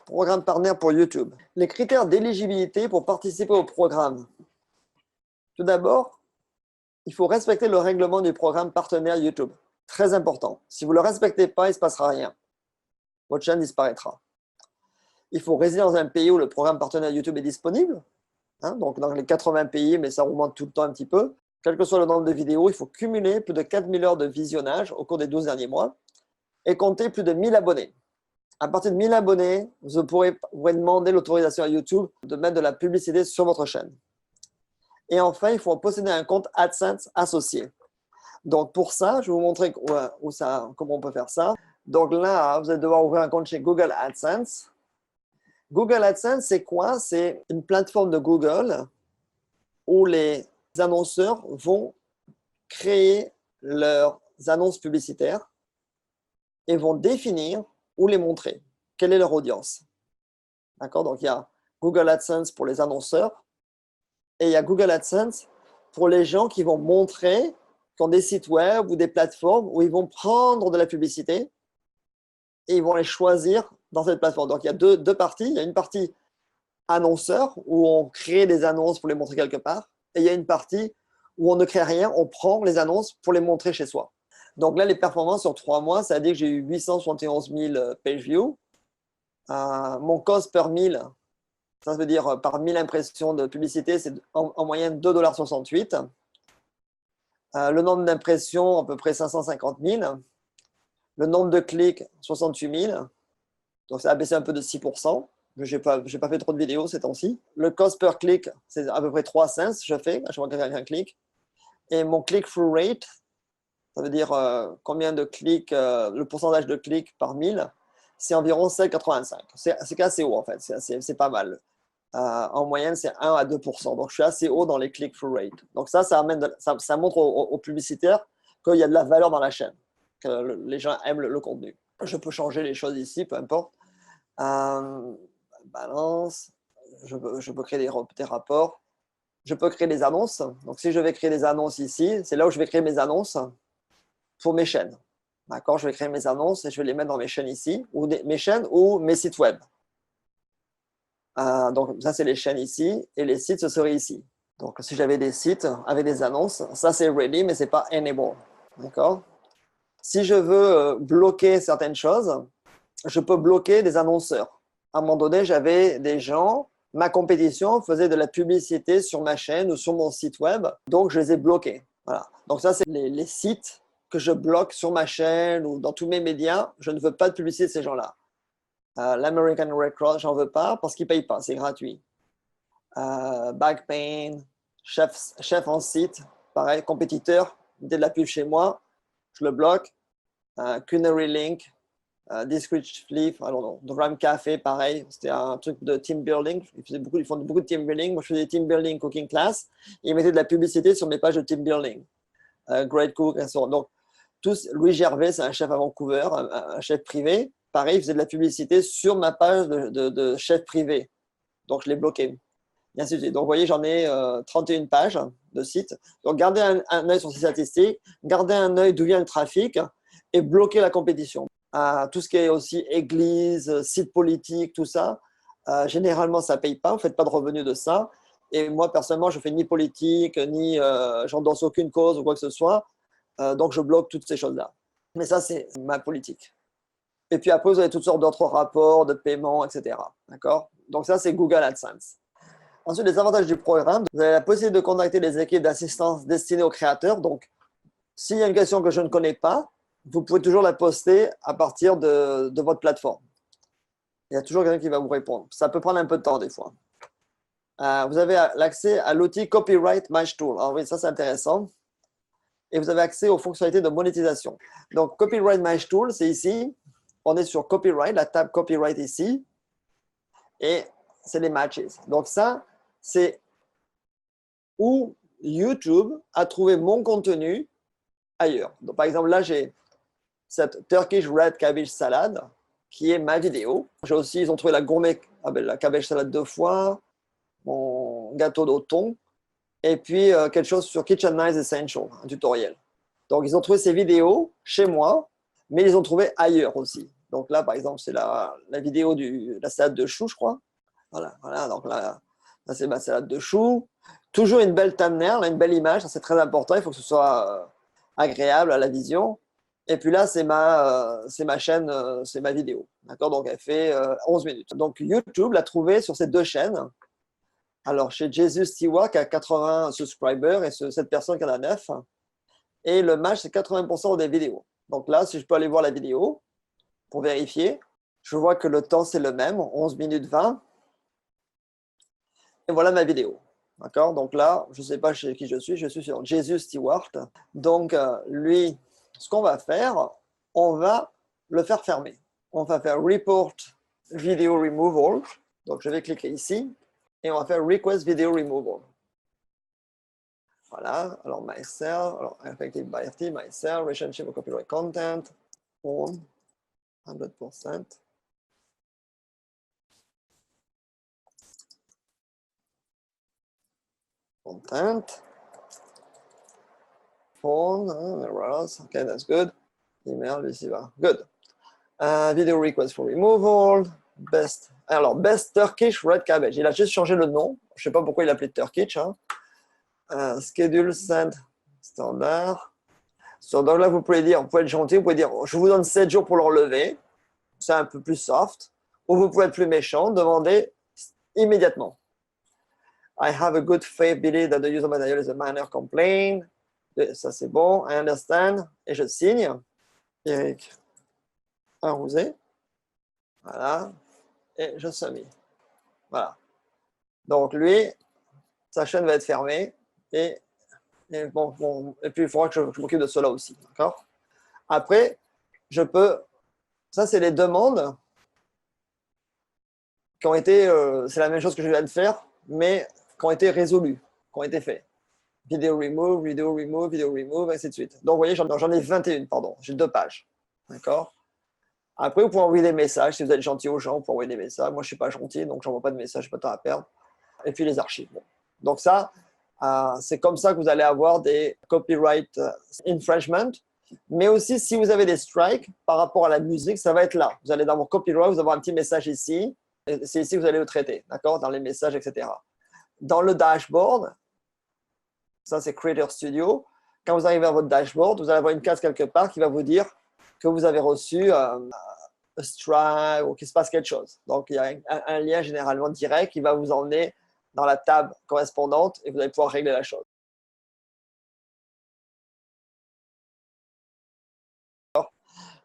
programme partenaire pour YouTube. Les critères d'éligibilité pour participer au programme. Tout d'abord, il faut respecter le règlement du programme partenaire YouTube. Très important. Si vous ne le respectez pas, il ne se passera rien. Votre chaîne disparaîtra. Il faut résider dans un pays où le programme partenaire YouTube est disponible. Donc dans les 80 pays, mais ça augmente tout le temps un petit peu. Quel que soit le nombre de vidéos, il faut cumuler plus de 4000 heures de visionnage au cours des 12 derniers mois et compter plus de 1000 abonnés. À partir de 1000 abonnés, vous pourrez demander l'autorisation à YouTube de mettre de la publicité sur votre chaîne. Et enfin, il faut posséder un compte AdSense associé. Donc pour ça, je vais vous montrer comment on peut faire ça. Donc là, vous allez devoir ouvrir un compte chez Google AdSense. Google AdSense, c'est quoi? C'est une plateforme de Google où les annonceurs vont créer leurs annonces publicitaires et vont définir où les montrer. Quelle est leur audience? D'accord? Donc, il y a Google AdSense pour les annonceurs et il y a Google AdSense pour les gens qui vont montrer, qui ont des sites web ou des plateformes où ils vont prendre de la publicité et ils vont les choisir dans cette plateforme. Donc, il y a deux parties. Il y a une partie annonceur où on crée des annonces pour les montrer quelque part. Et il y a une partie où on ne crée rien, on prend les annonces pour les montrer chez soi. Donc là, les performances sur 3 mois, ça a dit que j'ai eu 871 000 page views. Mon cost per 1000, ça veut dire par 1000 impressions de publicité, c'est en moyenne 2,68 $. Le nombre d'impressions, à peu près 550 000. Le nombre de clics, 68 000. Donc ça a baissé un peu de 6%. Je n'ai pas fait trop de vidéos ces temps-ci. Le cost per click, c'est à peu près 3 cents, je fais à chaque fois que quelqu'un clique. Et mon click-through rate, ça veut dire combien de clics, le pourcentage de clics par 1000, c'est environ 7,85. C'est assez haut en fait, c'est pas mal. En moyenne, c'est 1 à 2%. Donc je suis assez haut dans les click-through rates. Donc ça montre aux publicitaires qu'il y a de la valeur dans la chaîne, que les gens aiment le contenu. Je peux changer les choses ici, peu importe. Balance, je peux créer des rapports, je peux créer des annonces. Donc, si je vais créer des annonces ici, c'est là où je vais créer mes annonces pour mes chaînes. D'accord? Je vais créer mes annonces et je vais les mettre dans mes chaînes ici, ou mes chaînes ou mes sites web. Donc, ça, c'est les chaînes ici et les sites, ce serait ici. Donc, si j'avais des sites avec des annonces, ça, c'est ready, mais ce n'est pas enable. D'accord? Si je veux bloquer certaines choses, je peux bloquer des annonceurs. À un moment donné, j'avais des gens, ma compétition faisait de la publicité sur ma chaîne ou sur mon site web, donc je les ai bloqués. Voilà. Donc ça, c'est les sites que je bloque sur ma chaîne ou dans tous mes médias. Je ne veux pas de publicité de ces gens-là. L'American Red Cross, j'en veux pas parce qu'ils ne payent pas, c'est gratuit. Backpain, chef en site, pareil, compétiteur, dès de la pub chez moi, je le bloque. Culinary Link, Discreet Flip, Drum Café, pareil, c'était un truc de team building. Ils font beaucoup de team building. Moi, je faisais team building cooking class. Et ils mettaient de la publicité sur mes pages de team building. Great Cook, restaurant. Donc, Louis Gervais, c'est un chef à Vancouver, un chef privé. Pareil, il faisait de la publicité sur ma page de chef privé. Donc, je l'ai bloqué. Et ainsi de suite. Donc, vous voyez, j'en ai 31 pages de sites. Donc, gardez un œil sur ces statistiques, gardez un œil d'où vient le trafic et bloquez la compétition. Tout ce qui est aussi église, site politique, tout ça, généralement, ça ne paye pas. Vous ne faites pas de revenus de ça. Et moi, personnellement, je ne fais ni politique, ni j'endosse aucune cause ou quoi que ce soit. Donc, je bloque toutes ces choses-là. Mais ça, c'est ma politique. Et puis après, vous avez toutes sortes d'autres rapports de paiement, etc. D'accord? Donc, ça, c'est Google AdSense. Ensuite, les avantages du programme. Vous avez la possibilité de contacter les équipes d'assistance destinées aux créateurs. Donc, s'il y a une question que je ne connais pas, vous pouvez toujours la poster à partir de votre plateforme. Il y a toujours quelqu'un qui va vous répondre. Ça peut prendre un peu de temps des fois. Vous avez l'accès à l'outil Copyright Match Tool. Alors oui, ça c'est intéressant. Et vous avez accès aux fonctionnalités de monétisation. Donc, Copyright Match Tool, c'est ici. On est sur Copyright, la table Copyright ici. Et c'est les matches. Donc ça, c'est où YouTube a trouvé mon contenu ailleurs. Donc, par exemple, là, j'ai cette Turkish Red Cabbage Salad qui est ma vidéo. J'ai aussi, ils ont trouvé la cabbage salade 2 fois, mon gâteau au thon, et puis quelque chose sur Kitchen Knives Essential, un tutoriel. Donc, ils ont trouvé ces vidéos chez moi, mais ils les ont trouvées ailleurs aussi. Donc là, par exemple, c'est la vidéo de la salade de choux, je crois. Voilà, donc là c'est ma salade de choux. Toujours une belle thumbnail, une belle image, ça c'est très important, il faut que ce soit agréable à la vision. Et puis là, c'est ma chaîne, c'est ma vidéo. D'accord? Donc elle fait 11 minutes. Donc YouTube l'a trouvé sur ces deux chaînes. Alors chez Jesus Stewart qui a 80 subscribers et cette personne qui en a 9. Et le match, c'est 80% des vidéos. Donc là, si je peux aller voir la vidéo pour vérifier, je vois que le temps c'est le même, 11 minutes 20. Et voilà ma vidéo. D'accord? Donc là, je ne sais pas chez qui je suis sur Jesus Stewart. Donc lui, ce qu'on va faire, on va le faire fermer. On va faire Report Video Removal. Donc je vais cliquer ici et on va faire Request Video Removal. Voilà, alors myself, alors affected by FT, myself, relationship of copyright content, on, 100%. Content, phone, errors, okay, that's good. Email, receiver, good. Video request for removal, best Turkish red cabbage. Il a juste changé le nom, je ne sais pas pourquoi il l'appelait Turkish. Hein. Schedule send standard. Donc là, vous pouvez être gentil, vous pouvez dire je vous donne 7 jours pour le relever. C'est un peu plus soft. Ou vous pouvez être plus méchant, demander immédiatement. I have a good faith belief that the user material is a minor complaint. Ça, c'est bon. I understand. Et je signe. Eric Arrouzé. Voilà. Et je submit. Voilà. Donc, lui, sa chaîne va être fermée. Et puis, il faudra que je m'occupe de cela aussi. D'accord? Après, je peux... Ça, c'est les demandes qui ont été... c'est la même chose que je viens de faire, mais qui ont été résolues, qui ont été faits. Video remove, ainsi de suite. Donc, vous voyez, j'en ai 21, pardon. J'ai 2 pages. D'accord? Après, vous pouvez envoyer des messages. Si vous êtes gentil aux gens, vous pouvez envoyer des messages. Moi, je ne suis pas gentil, donc je n'envoie pas de messages, je n'ai pas de temps à perdre. Et puis, les archives. Bon. Donc, ça, c'est comme ça que vous allez avoir des copyright infringement. Mais aussi, si vous avez des strikes par rapport à la musique, ça va être là. Vous allez dans vos copyright, vous allez avoir un petit message ici. Et c'est ici que vous allez le traiter. D'accord? Dans les messages, etc. Dans le dashboard, ça, c'est Creator Studio. Quand vous arrivez à votre dashboard, vous allez avoir une case quelque part qui va vous dire que vous avez reçu un strike ou qu'il se passe quelque chose. Donc, il y a un lien généralement direct qui va vous emmener dans la table correspondante et vous allez pouvoir régler la chose.